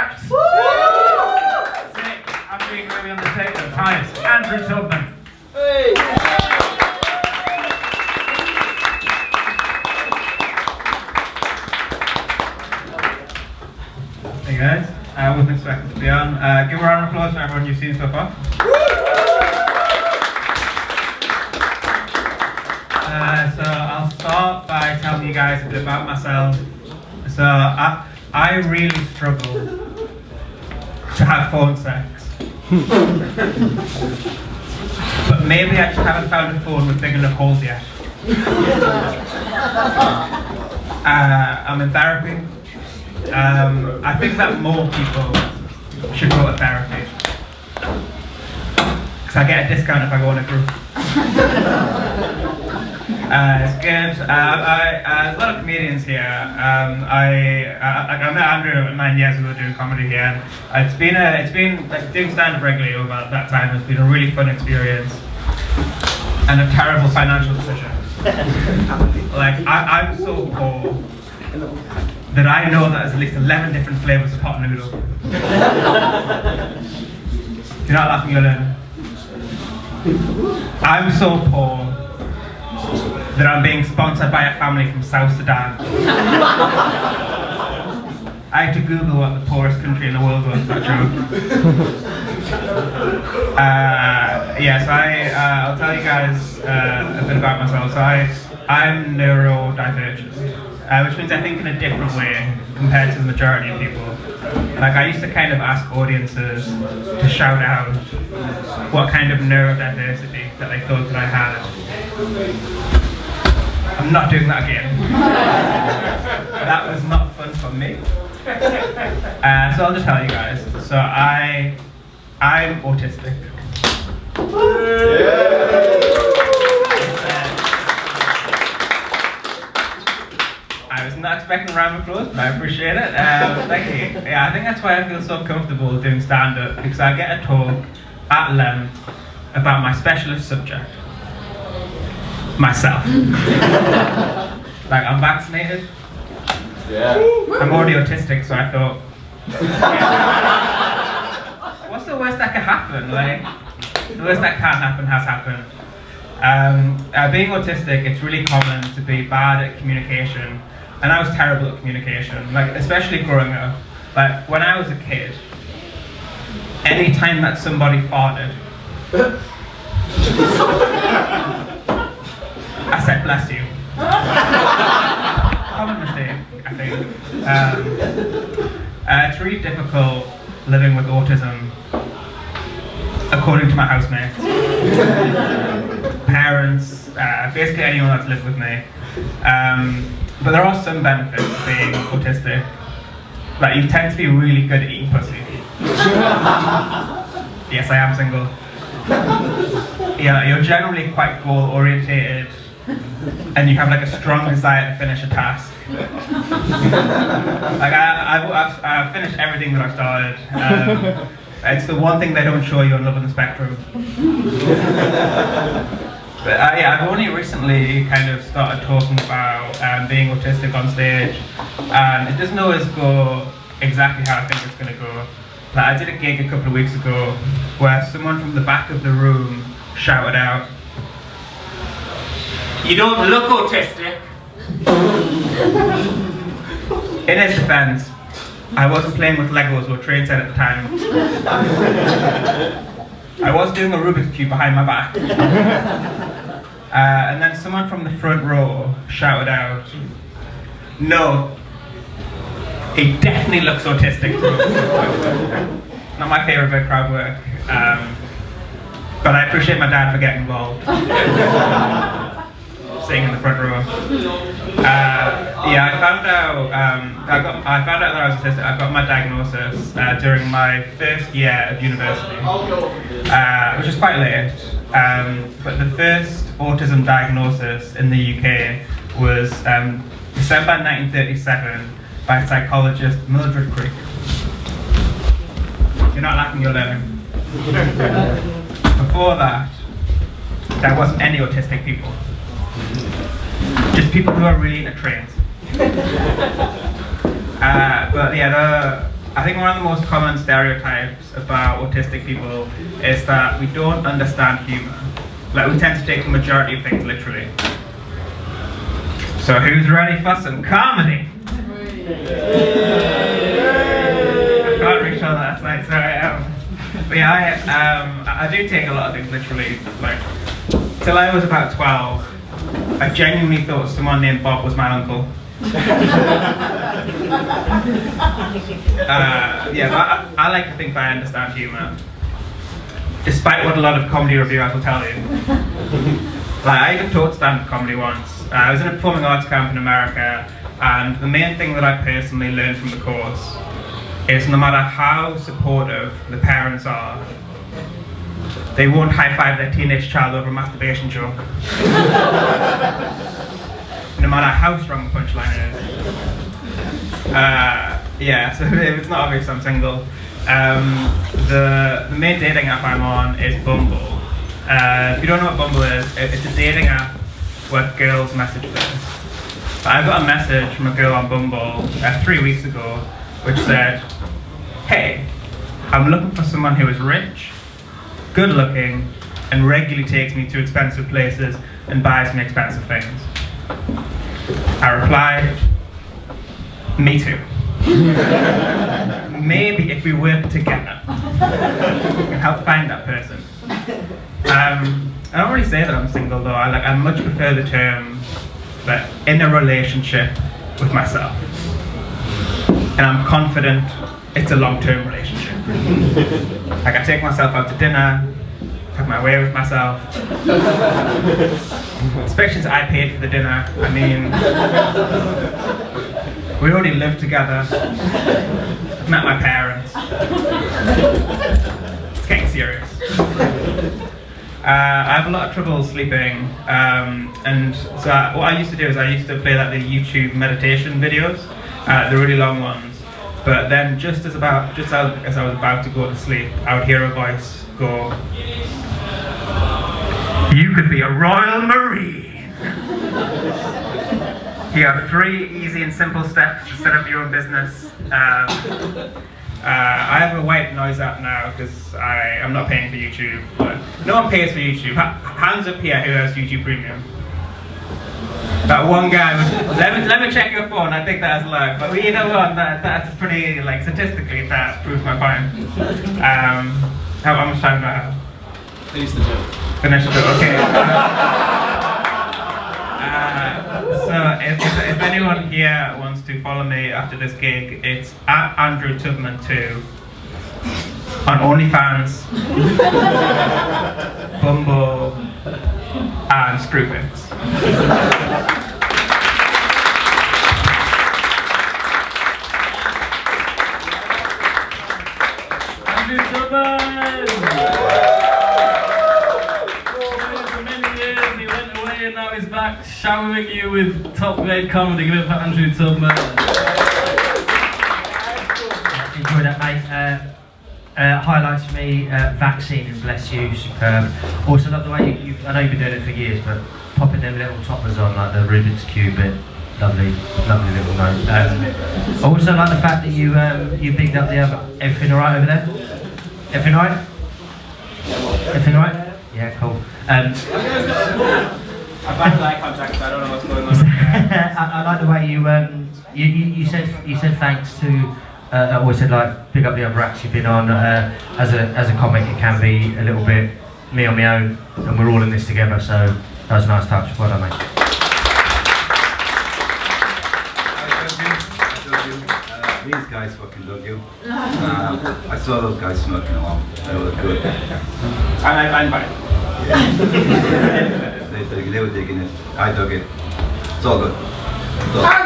Facts. Sick. I'm being really on the table at times. Andrew Tubman. Hey. Hey guys, I wasn't expecting to be on. Give a round of applause for everyone you've seen so far. So I'll start by telling you guys a bit about myself. So I really struggle to have phone sex. But maybe I just haven't found a phone with big enough holes yet. I'm in therapy. I think that more people should go to therapy. Because I get a discount if I go in a group. It's good. There's a lot of comedians here. I met Andrew 9 years ago doing comedy here. And it's been like doing stand-up regularly over that time has been a really fun experience and a terrible financial decision. Like I'm so poor that I know that there's at least 11 different flavors of hot noodle. You're not laughing, you're learning. I'm so poor that I'm being sponsored by a family from South Sudan. I had to Google what the poorest country in the world was, that joke. So I'll tell you guys a bit about myself. So I'm neurodivergent, which means I think in a different way compared to the majority of people. Like I used to kind of ask audiences to shout out what kind of neurodiversity that they thought that I had. I'm not doing that again. That was not fun for me. So I'll just tell you guys. So I'm autistic. I was not expecting a round of applause, but I appreciate it. Thank you. Yeah, I think that's why I feel so comfortable doing stand-up, because I get to talk at length about my specialist subject. Myself. Like, I'm vaccinated. Yeah. I'm already autistic, so I thought, what's the worst that could happen? Like, the worst that can happen has happened. Being autistic, it's really common to be bad at communication, and I was terrible at communication, like, especially growing up. Like, when I was a kid, any time that somebody farted, I said, bless you. Common mistake, I think. It's really difficult living with autism, according to my housemates, parents, basically anyone that's lived with me. But there are some benefits of being autistic. Like, you tend to be really good at eating pussy. Yes, I am single. Yeah, you're generally quite goal-orientated, and you have like a strong desire to finish a task. Like I've finished everything that I've started. It's the one thing they don't show you on Love on the Spectrum. But I've only recently kind of started talking about being autistic on stage, and it doesn't always go exactly how I think it's going to go. Like, I did a gig a couple of weeks ago where someone from the back of the room shouted out, "You don't look autistic." In his defense, I wasn't playing with Legos or train set at the time. I was doing a Rubik's Cube behind my back. And then someone from the front row shouted out, "No, he definitely looks autistic too." Not my favourite bit of crowd work, but I appreciate my dad for getting involved. Sitting in the front row. I found out that I was autistic. I got my diagnosis during my first year of university, which is quite late. But the first autism diagnosis in the UK was December 1937 by psychologist Mildred Crick. You're not laughing, you're learning. Before that, there wasn't any autistic people. Just people who are really into trains. But yeah, I think one of the most common stereotypes about autistic people is that we don't understand humour. Like, we tend to take the majority of things literally. So who's ready for some comedy? I can't reach all that side, sorry. But yeah, I do take a lot of things literally. Like, till I was about 12, I genuinely thought someone named Bob was my uncle. Yeah, but I like to think that I understand humour, despite what a lot of comedy reviewers will tell you. Like, I even taught stand-up comedy once. I was in a performing arts camp in America, and the main thing that I personally learned from the course is no matter how supportive the parents are, they won't high-five their teenage child over a masturbation joke. No matter how strong the punchline is. Yeah, so if it's not obvious I'm single. The main dating app I'm on is Bumble. If you don't know what Bumble is, it's a dating app where girls message first. I got a message from a girl on Bumble 3 weeks ago which said, "Hey, I'm looking for someone who is rich, good looking, and regularly takes me to expensive places and buys me expensive things." I replied, "Me too. Maybe if we work together, we can help find that person." I don't really say that I'm single though. I much prefer the term that in a relationship with myself. And I'm confident it's a long-term relationship. Like, I take myself out to dinner, have my way with myself. Especially since I paid for the dinner. I mean, we already live together. I've met my parents. It's getting serious. I have a lot of trouble sleeping, and so what I used to do is I used to play like the YouTube meditation videos, the really long ones. But then just as I was about to go to sleep, I would hear a voice go, "You could be a Royal Marine. Here are 3 easy and simple steps to set up your own business." I have a white noise app now because I'm not paying for YouTube, but no one pays for YouTube. Hands up here who has YouTube Premium. That one guy was, let me check your phone, I think that's live. But you know what, that's pretty, like, statistically that proves my point. How much time do I have? Finish the joke. Finish the joke, okay. So if anyone here wants to follow me after this gig, it's at Andrew Tubman 2 on OnlyFans, Bumble, and Screwfix. Andrew Tubman! For many years he went away and now he's back showering you with top grade comedy. Give it for Andrew Tubman. Enjoy that, mate. Highlights for me, Vaccine and Bless You, superb. Also love the way I know you've been doing it for years, but popping them little toppers on, like the Rubik's Cube bit, lovely little note. I also like the fact that you bigged up the other, everything alright over there? Everything alright? Everything alright? Yeah, cool. I've had eye contact, so I don't know what's going on. I like the way you said thanks to. Always said, like, big up the other acts you've been on. As a comic, it can be a little bit me on my own, and we're all in this together. So that was a nice touch. Well done, mate. These guys fucking dug you. I saw those guys smoking along. They were good. I'm fine. They were digging it. I dug it. It's all good. It's all good.